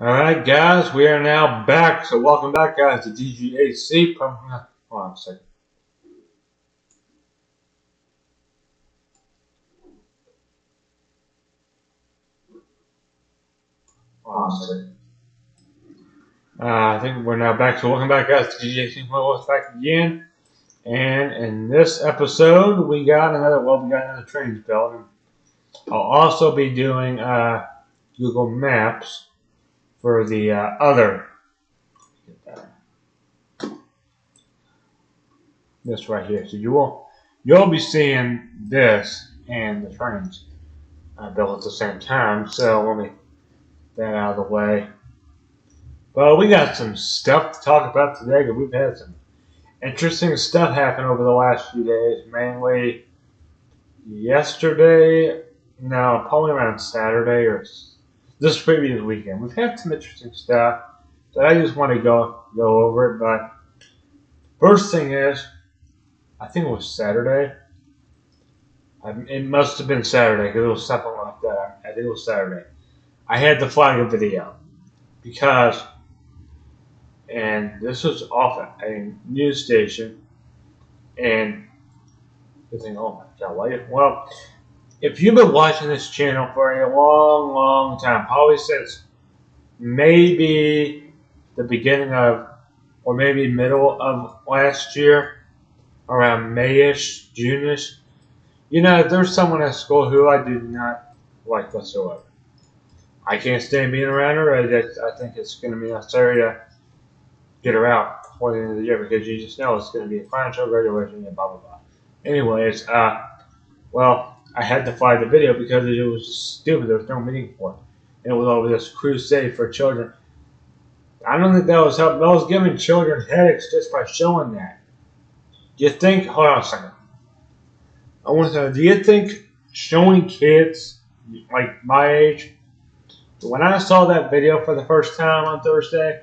Alright guys, we are now back. So welcome back guys to DGAC. Hold on a second. I think we're now back. So welcome back guys to DGAC. Well, back again. And in this episode we got another Trainz build. I'll also be doing Google Maps for the other. This right here. So you'll be seeing this and the Trainz built at the same time. So let me get that out of the way. Well, we got some stuff to talk about today because we've had some interesting stuff happen over the last few days. Mainly yesterday, no, probably around Saturday or this previous weekend. We've had some interesting stuff that I just want to go over it. But first thing is, I think it was Saturday. It must have been Saturday because it was something like that. I think it was Saturday. I had to flag a video because, and this was off a news station, and you think, oh my God, why? Well, if you've been watching this channel for a long, long time, probably since maybe the beginning of, or maybe middle of last year, around Mayish, June-ish, you know, there's someone at school who I do not like whatsoever. I can't stand being around her. I think it's going to be necessary to get her out before the end of the year because you just know it's going to be a financial graduation and blah, blah, blah. Anyways, well, I had to flag the video because it was just stupid. There was no meaning for it. And it was over this crusade for children. I don't think that was helping. That was giving children headaches just by showing that. Do you think, hold on a second. I want to know, do you think showing kids like my age, when I saw that video for the first time on Thursday,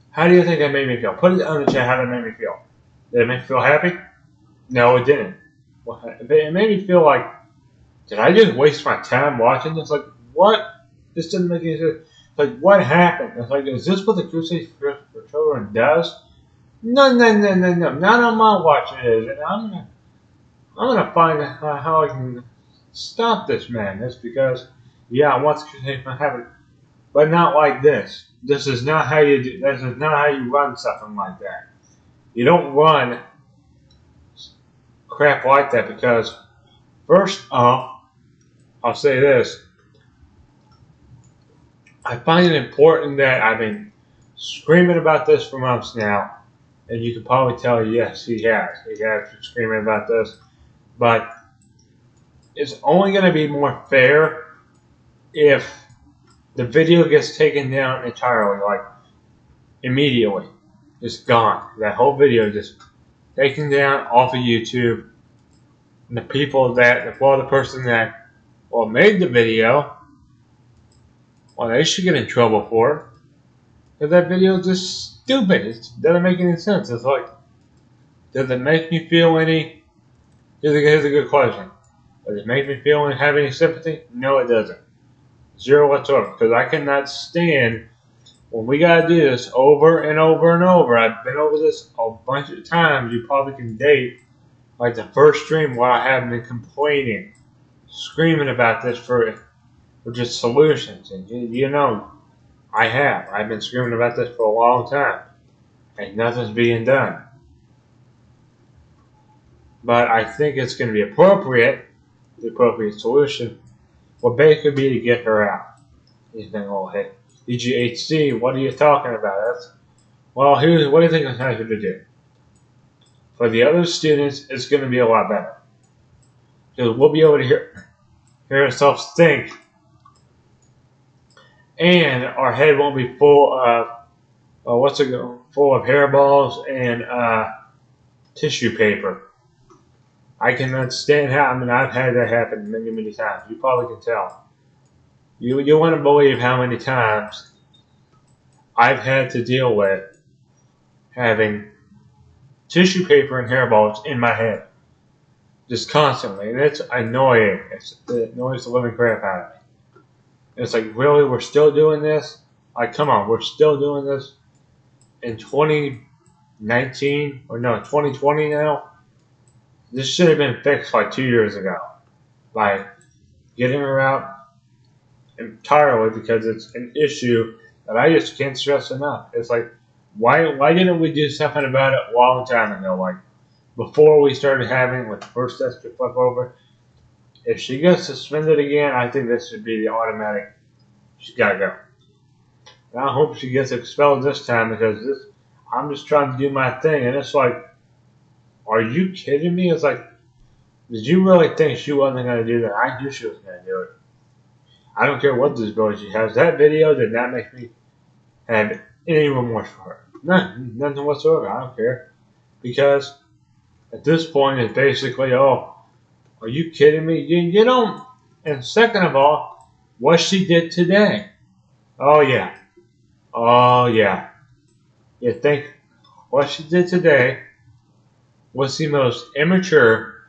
how do you think that made me feel? Put it on the chat how that made me feel. Did it make me feel happy? No, it didn't. It made me feel like, did I just waste my time watching this? Like, what? This didn't make any sense. Like, what happened? It's like, is this what the Crusade for Children does? No. Not on my watch it is. And I'm gonna find how I can stop this madness because, yeah, I want the Crusade to happen, but not like this. This is not how you do. This is not how you run something like that. You don't run crap like that because, first off, I'll say this. I find it important that I've been screaming about this for months now, and you can probably tell, yes, he has. He has been screaming about this, but it's only going to be more fair if the video gets taken down entirely, like immediately. Just gone. That whole video just taken down off of YouTube. And the people that, well, the person that, well, made the video, well, they should get in trouble for it. Because that video is just stupid. It doesn't make any sense. It's like, does it make me feel any, here's a good question. Does it make me feel and have any sympathy? No, it doesn't. Zero whatsoever. Because I cannot stand when we got to do this over and over and over. I've been over this a bunch of times. You probably can date like the first stream where I haven't been complaining, screaming about this for just solutions. And you know, I have. I've been screaming about this for a long time. And nothing's being done. But I think it's going to be appropriate, the appropriate solution, would basically be to get her out. You think, oh, hey, DGHC, what are you talking about? Well, what do you think I'm trying to do? For the other students, it's going to be a lot better. Because we'll be able to hear ourselves think, and our head won't be full of, full of hairballs and tissue paper. I can understand how, I've had that happen many, many times. You probably can tell. You wouldn't believe how many times I've had to deal with having tissue paper and hairballs in my head. Just constantly. And it's annoying. It annoys the living crap out of me. It's like, really, we're still doing this? Like, come on, we're still doing this in 2019 or no, 2020 now? This should have been fixed like 2 years ago. Like, getting her out entirely because it's an issue that I just can't stress enough. It's like, why didn't we do something about it a long time ago? Like, before we started having like the first extra flip over. If she gets suspended again, I think this should be the automatic. She's got to go. And I hope she gets expelled this time because I'm just trying to do my thing. And it's like, are you kidding me? It's like, did you really think she wasn't going to do that? I knew she was going to do it. I don't care what disability she has. That video did not make me have any remorse for her. Nothing whatsoever. I don't care. Because at this point, it's basically, oh, are you kidding me? You don't. And second of all, what she did today. Oh, yeah. Oh, yeah. You think what she did today was the most immature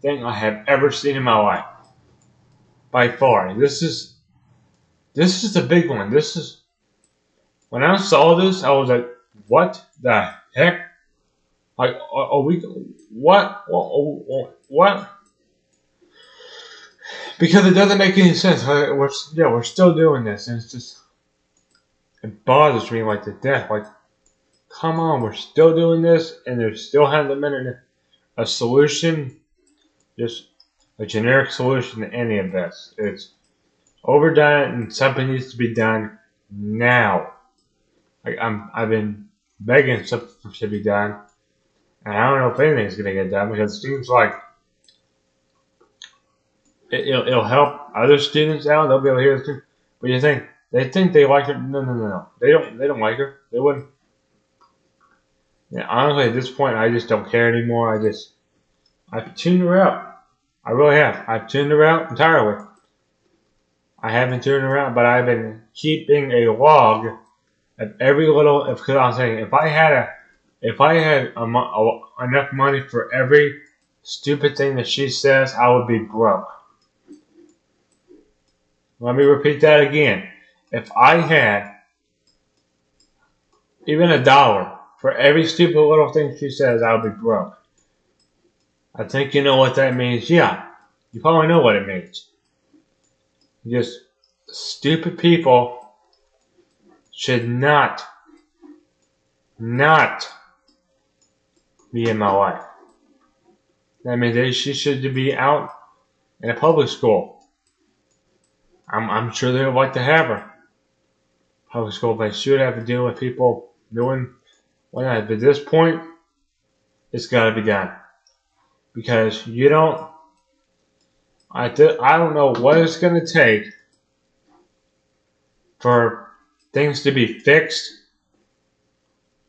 thing I have ever seen in my life. By far. This is a big one. When I saw this, I was like, what the heck? Like, are we, what? Because it doesn't make any sense. We're still doing this, and it's just, it bothers me like to death. Like, come on, we're still doing this, and there still hasn't been a solution, just a generic solution to any of this. It's overdone, and something needs to be done now. Like, I've been begging something to be done, and I don't know if anything's gonna get done because it seems like it'll help other students out. They'll be able to hear this. But you think they think they like her? No. They don't like her. They wouldn't. Yeah, honestly, at this point, I just don't care anymore. I've tuned her out. I really have. I've tuned her out entirely. I haven't tuned her out, but I've been keeping a log of every little. Because I'm saying, if I had enough money for every stupid thing that she says, I would be broke. Let me repeat that again. If I had even $1 for every stupid little thing she says, I would be broke. I think you know what that means. Yeah, you probably know what it means. Just stupid people should not be in my life. That means she should be out in a public school. I'm sure they would like to have her. Public school, they should have to deal with people doing whatnot. But at this point, it's got to be done. Because you don't, I don't know what it's going to take for things to be fixed.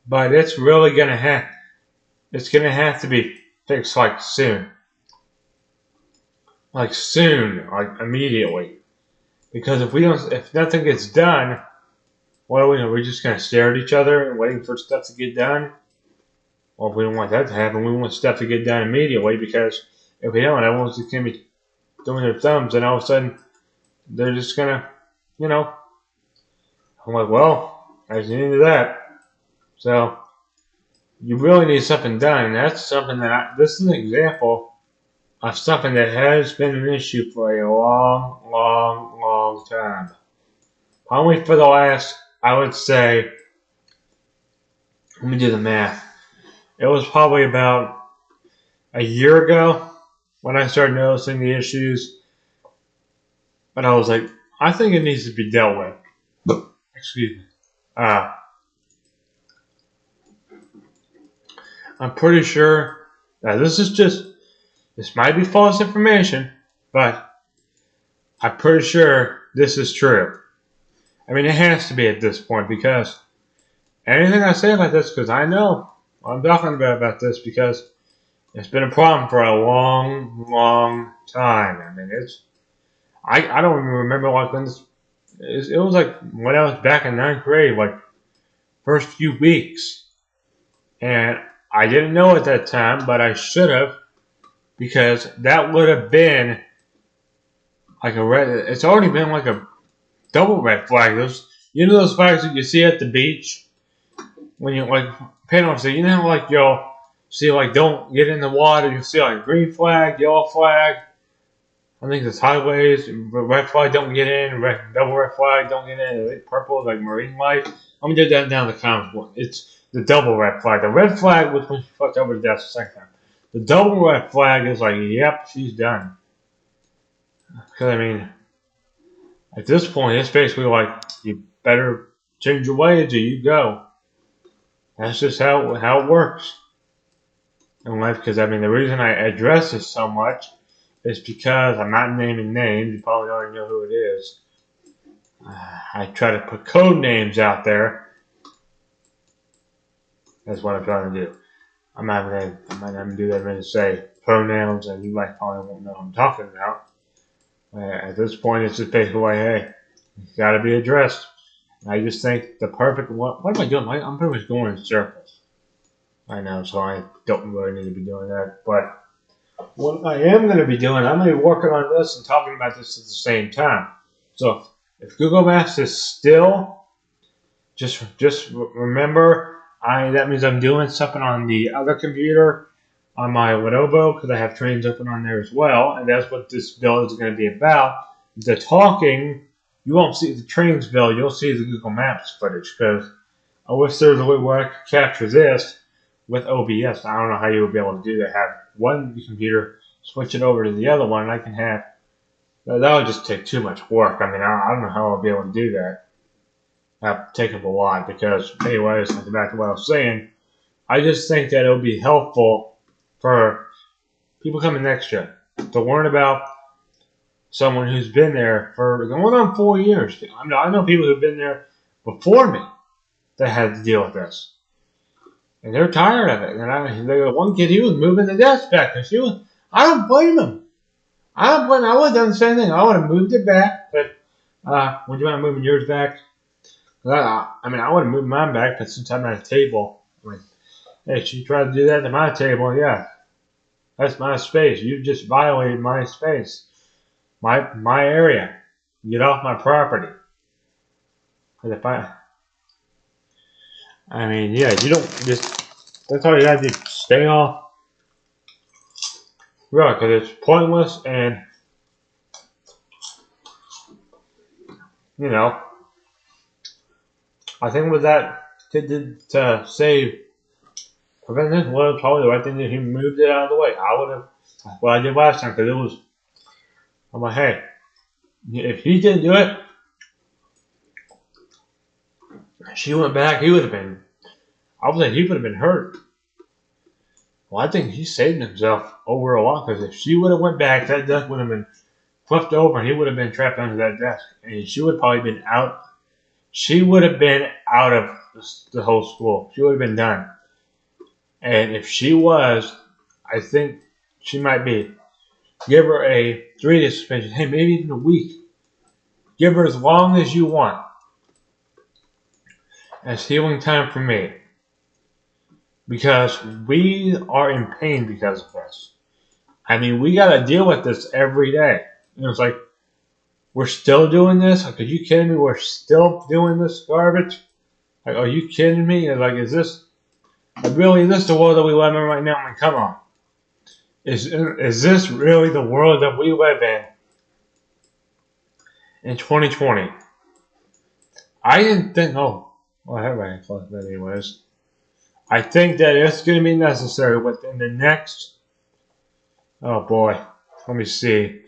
But it's really going to have to be fixed like soon. Like immediately. Because if nothing gets done, what are we doing? We're just going to stare at each other and waiting for stuff to get done? Well, if we don't want that to happen, we want stuff to get done immediately because if we don't, everyone's just going to be doing their thumbs and all of a sudden they're just going to, I'm like, well, there's the end of that. So, you really need something done, and that's something this is an example of something that has been an issue for a long time. Probably for the last, I would say, let me do the math. It was probably about a year ago when I started noticing the issues. But I was like, I think it needs to be dealt with. Excuse me. I'm pretty sure that this might be false information, but I'm pretty sure this is true. I mean, it has to be at this point because anything I say like this, because I know I'm talking about this because it's been a problem for a long time. I mean, I don't even remember like when it was like when I was back in 9th grade, like first few weeks. And I didn't know at that time, but I should have because that would have been like it's already been like double red flag. Those, you know, those flags that you see at the beach when you like paying off. So you know, like you'll see like don't get in the water. You see like green flag, yellow flag. I think it's highways. Red flag, don't get in. Double red flag, don't get in. Purple is like marine life. I'm gonna do that down in the comments. It's the double red flag. The red flag was when she fucked over the desk the second time. The double red flag is like, yep, she's done. Because I mean, at this point, it's basically like you better change your ways or you go. That's just how it works in life. Because I mean, the reason I address this so much is because I'm not naming names. You probably already know who it is. I try to put code names out there. That's what I'm trying to do. I'm not gonna do that. I'm gonna say pronouns, and you might probably won't know what I'm talking about. At this point, it's just basically like, hey, it's got to be addressed. I just think the perfect. What am I doing? I'm pretty much going in circles. I know, so I don't really need to be doing that. But what I am going to be doing, I'm going to be working on this and talking about this at the same time. So if Google Maps is still, just remember, that means I'm doing something on the other computer, on my Lenovo, because I have Trainz open on there as well, and that's what this build is going to be about. The talking, you won't see the Trainz build, you'll see the Google Maps footage, because I wish there was a way where I could capture this with OBS. I don't know how you would be able to do that. Have one computer, switch it over to the other one, and I can have, that would just take too much work. I mean, I don't know how I'll be able to do that. That'd take up a lot, because anyways, back to what I was saying, I just think that it'll be helpful for people coming next year to learn about someone who's been there for going on 4 years. I know people who've been there before me that had to deal with this, and they're tired of it. And one kid, he was moving the desk back, and I don't blame him. I would have done the same thing. I would have moved it back, but would you mind moving yours back? I mean, I would have moved mine back, but since I'm at a table, I mean, hey, she tried to do that to my table, yeah. That's my space. You just violated my space. My area. Get off my property. Because if I mean, yeah, you don't just, that's all you gotta do. Stay off. Really, because it's pointless and, you know, I think with that, to save prevention was probably the right thing that he moved it out of the way. I would have, what I did last time, because it was, I'm like, hey, if he didn't do it, she went back, he would have been, I would say he would have been hurt. Well, I think he saved himself over a lot, because if she would have went back, that desk would have been flipped over, and he would have been trapped under that desk, and she would have probably been out. She would have been out of the whole school. She would have been done. And if she was, I think she might be. Give her a 3-day suspension. Hey, maybe even a week. Give her as long as you want. As healing time for me. Because we are in pain because of this. I mean, we got to deal with this every day. And it's like, we're still doing this? Like, are you kidding me? We're still doing this garbage? Like, are you kidding me? Like, is this the world that we live in right now? I mean, come on. Is this really the world that we live in 2020? I didn't think, well, I have my close that anyways. I think that it's going to be necessary within the next, oh boy, let me see,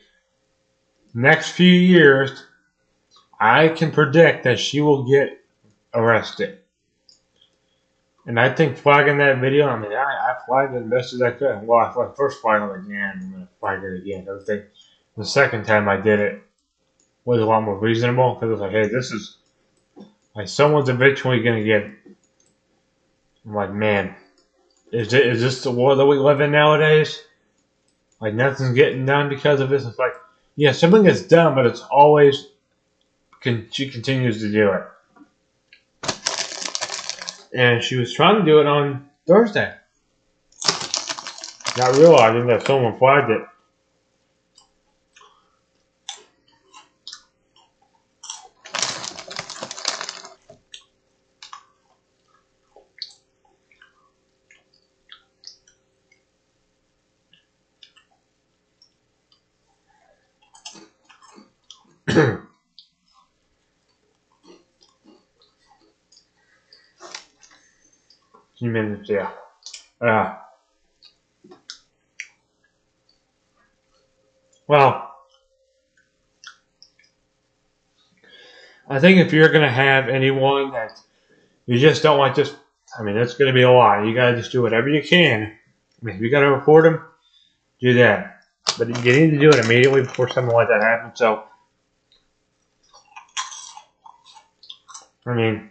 next few years, I can predict that she will get arrested. And I think flagging that video, I mean, I flagged it as best as I could. Well, I first flagged it, I'm like, yeah, I'm going to flag it again. I think the second time I did it was a lot more reasonable, because it was like, hey, this is, like, someone's eventually going to get, I'm like, man, is this the world that we live in nowadays? Like, nothing's getting done because of this. It's like, yeah, something gets done, but it's always, she continues to do it. And she was trying to do it on Thursday. Not realizing that someone flagged it. Few minutes, yeah. Well, I think if you're gonna have anyone that you just don't want, just I mean, it's gonna be a lot. You gotta just do whatever you can. I mean, if you gotta report them, do that. But you need to do it immediately before something like that happens. So, I mean,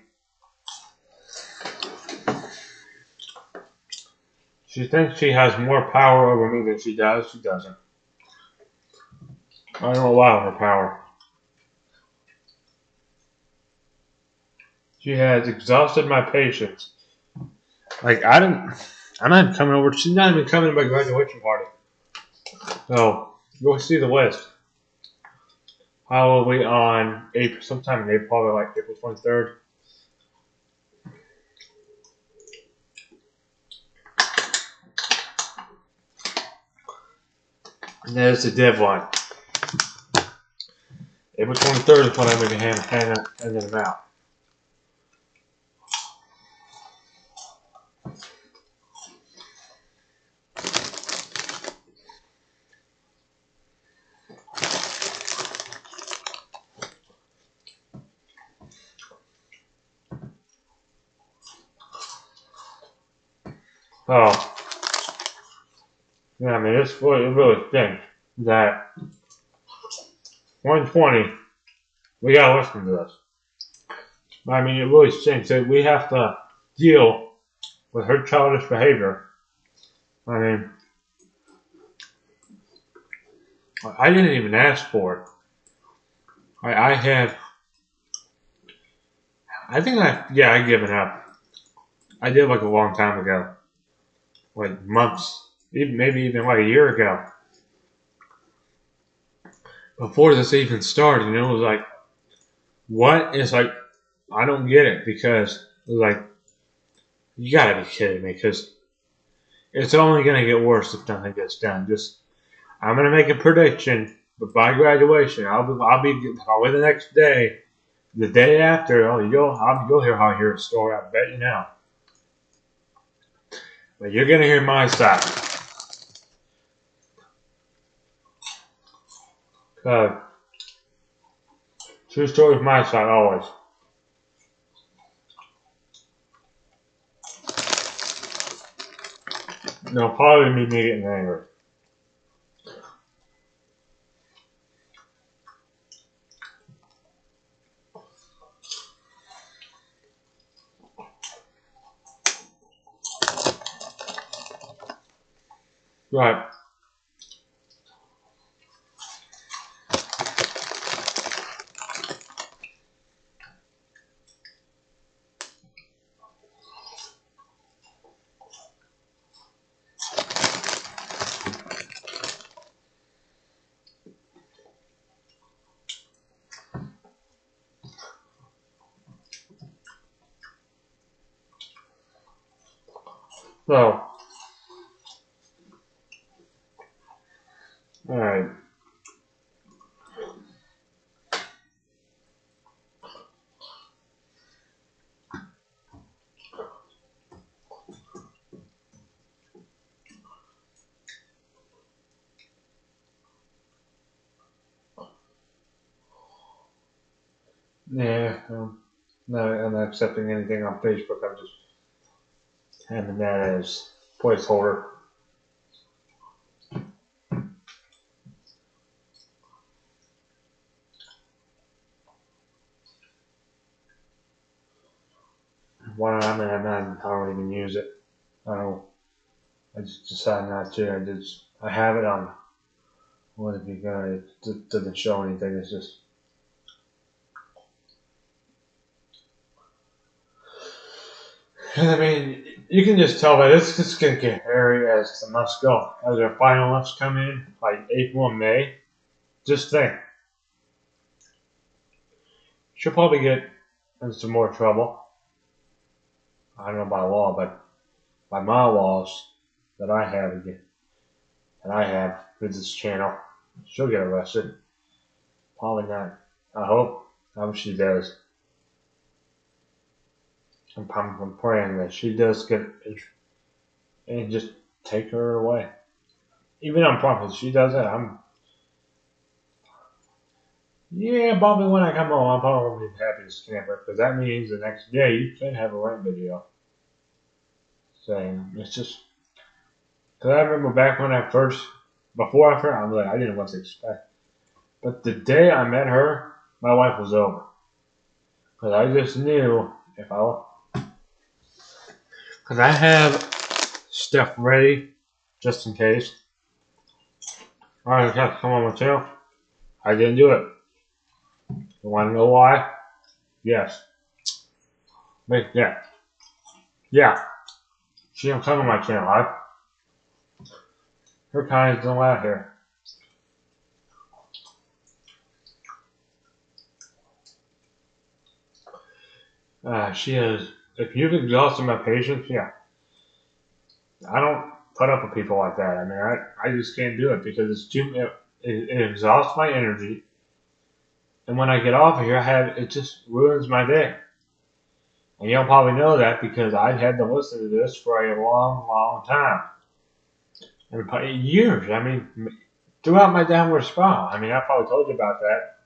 she thinks she has more power over me than she does. She doesn't. I don't allow her power. She has exhausted my patience. Like, I'm not coming over. She's not even coming to my graduation party. So, you'll see the list. Probably on April, sometime in April, probably like April 23rd. And there's the deadline. April 23rd is when I'm going to hand them out. Oh, yeah, I mean, it really stinks that 120, we got to listen to this. I mean, it really stinks that we have to deal with her childish behavior. I mean, I didn't even ask for it. I have, I've given up. I did like a long time ago. Like months, maybe even like a year ago. Before this even started, it was like, what? It's like, I don't get it because it was like, you gotta be kidding me because it's only gonna get worse if nothing gets done. I'm gonna make a prediction, but by graduation, I'll be probably the next day, the day after. Oh, you'll hear how I hear a story. I bet you now. But you're gonna hear my side. True story from my side always. No, probably me getting angry. Right. So, alright. Yeah, no, I'm not accepting anything on Facebook. I'm just having that as placeholder. Why not? I don't even use it. I don't. I just decided not to. I have it on. What have you got? It doesn't show anything. It's just. And I mean, you can just tell that it's just gonna get hairy as the months go. As our final months come in, like April and May, just think. She'll probably get in some more trouble. I don't know by law, but by my laws that I have with this channel, she'll get arrested. Probably not I hope she does. I'm praying that she does get and just take her away. Even on purpose, she does it. Yeah, probably when I come home, I'm probably gonna be the happiest camper because that means the next day you can have a rant video saying it's just. Because I remember back when before I first, I didn't know what to expect. But the day I met her, my wife was over. Because I just knew because I have stuff ready just in case. Alright, come on with you. I didn't do it. You want to know why? Yes. Yeah. Yeah. She don't come on my channel. Her kind don't out here. She is. If you've exhausted my patience, yeah. I don't put up with people like that. I mean, I just can't do it because it exhausts my energy. And when I get off of here, it just ruins my day. And you'll probably know that because I've had to listen to this for a long, long time. I mean, years. I mean, throughout my downward spiral. I mean, I probably told you about that.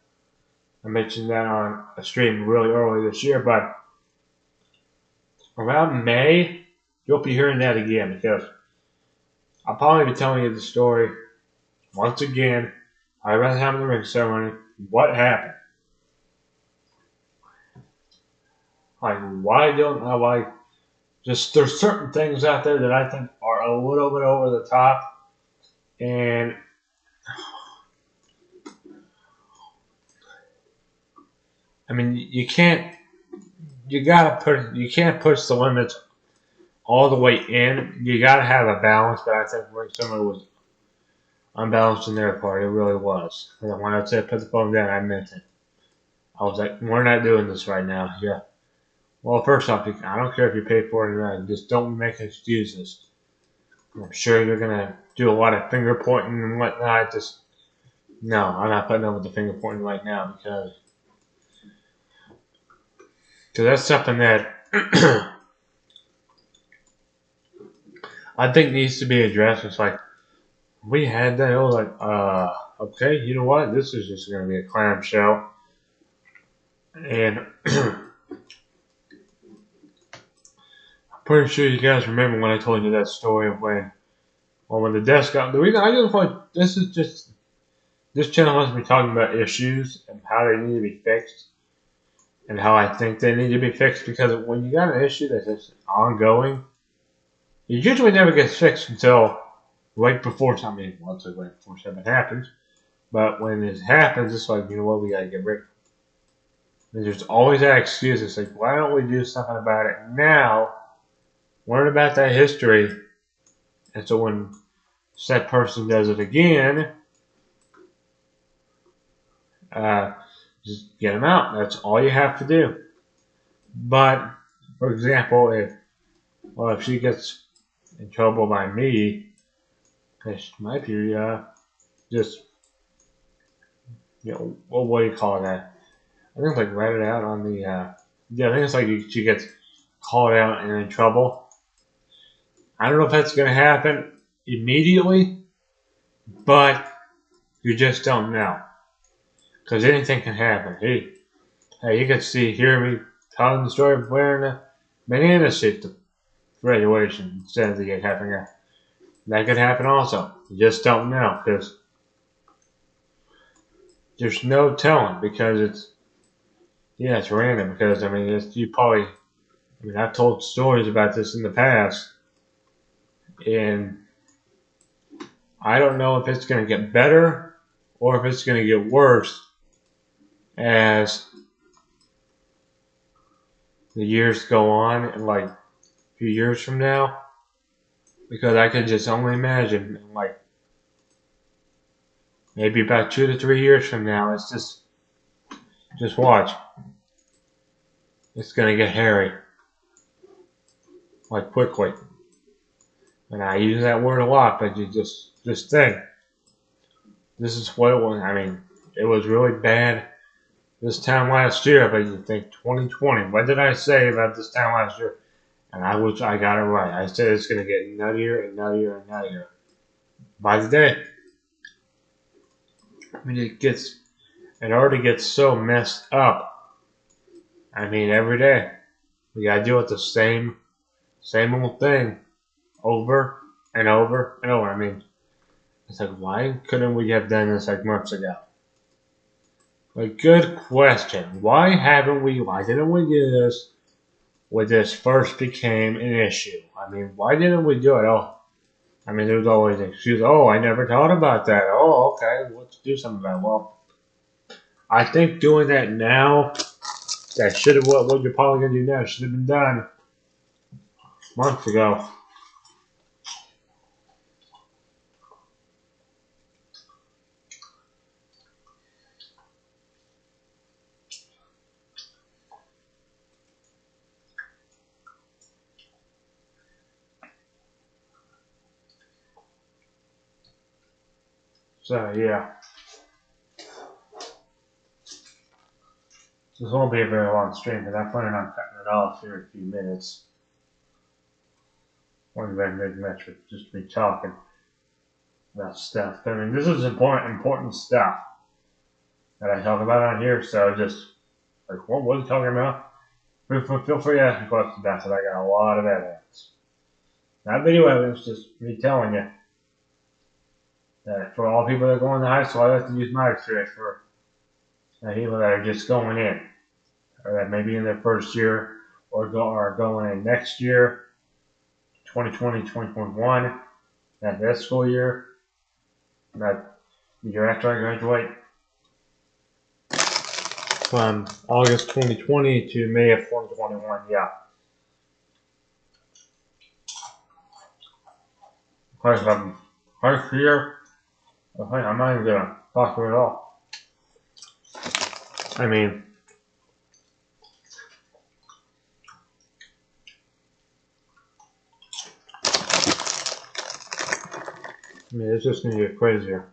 I mentioned that on a stream really early this year, but around May, you'll be hearing that again because I'll probably be telling you the story once again. I rather have the ring ceremony. What happened? Like, why don't I like? Just there's certain things out there that I think are a little bit over the top, and I mean you can't. You can't push the limits all the way in. You gotta have a balance, but I think ring ceremony was unbalanced in their part. It really was. And when I said put the phone down, I meant it. I was like, we're not doing this right now. Yeah. Well, first off, I don't care if you pay for it or not. Just don't make excuses. I'm sure you're gonna do a lot of finger pointing and whatnot. Just no, I'm not putting up with the finger pointing right now because that's something that I think needs to be addressed. It's like we had that. It was like, okay, you know what? This is just gonna be a clam show, and I'm pretty sure you guys remember when I told you that story of when the desk got. The reason I just want this channel has me talking about issues and how they need to be fixed and how I think they need to be fixed because when you got an issue that's just ongoing, it usually never gets fixed until right before something. Well, it's like right before something happens, but when it happens, it's like, you know what, we gotta get rid of it. And there's always that excuse. It's like, why don't we do something about it now? Learn about that history, and so when said person does it again, just get them out. That's all you have to do. But, for example, if she gets in trouble by me, she might be just, what do you call that? I think it's like write it out on the, I think it's like she gets called out and in trouble. I don't know if that's going to happen immediately, but you just don't know. Because anything can happen. Hey, you can hear me telling the story of wearing a banana suit to graduation instead of the having that could happen also. You just don't know because there's no telling because it's random because I mean I've told stories about this in the past and I don't know if it's going to get better or if it's going to get worse as the years go on and like a few years from now because I could just only imagine like maybe about 2 to 3 years from now it's just watch, it's gonna get hairy like quickly, and I use that word a lot, but you just think this is what it was. I mean, it was really bad this time last year, but you think 2020. What did I say about this time last year? And I got it right. I said it's gonna get nuttier and nuttier and nuttier by the day. I mean, it already gets so messed up. I mean, every day we gotta deal with the same old thing over and over and over. I mean, it's like, why couldn't we have done this like months ago? A good question. Why didn't we do this when this first became an issue? I mean, why didn't we do it? Oh, I mean, there's always an excuse. Oh, I never thought about that. Oh, okay, let's do something about it. Well, I think doing that now, that should have, what you're probably going to do now, should have been done months ago. So, yeah. This won't be a very long stream because I'm planning on cutting it off here in a few minutes. One very big metric, just me talking about stuff. I mean, this is important stuff that I talk about on here. So just like, what was he talking about? Feel free to ask me questions about it. I got a lot of evidence. Not video evidence, just me telling you that for all people that go into high school, I like to use my experience for people that are just going in, or that maybe in their first year, or going in next year, 2020, 2021, that school year, that year after I graduate, from August 2020 to May of 2021. Yeah. Because first year, I'm not even gonna talk to it at all. I mean, it's just gonna get crazier.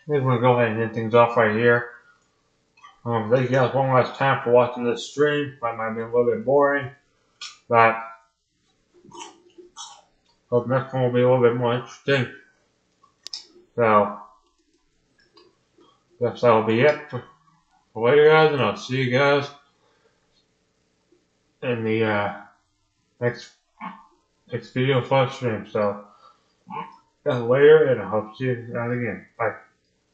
think we're gonna go ahead and end things off right here. Thank you guys one last time for watching this stream. That might be a little bit boring, but hope next one will be a little bit more interesting. So, guess that'll be it for later, guys, and I'll see you guys in the next video for stream. So, later, and I hope to see you guys again. Bye.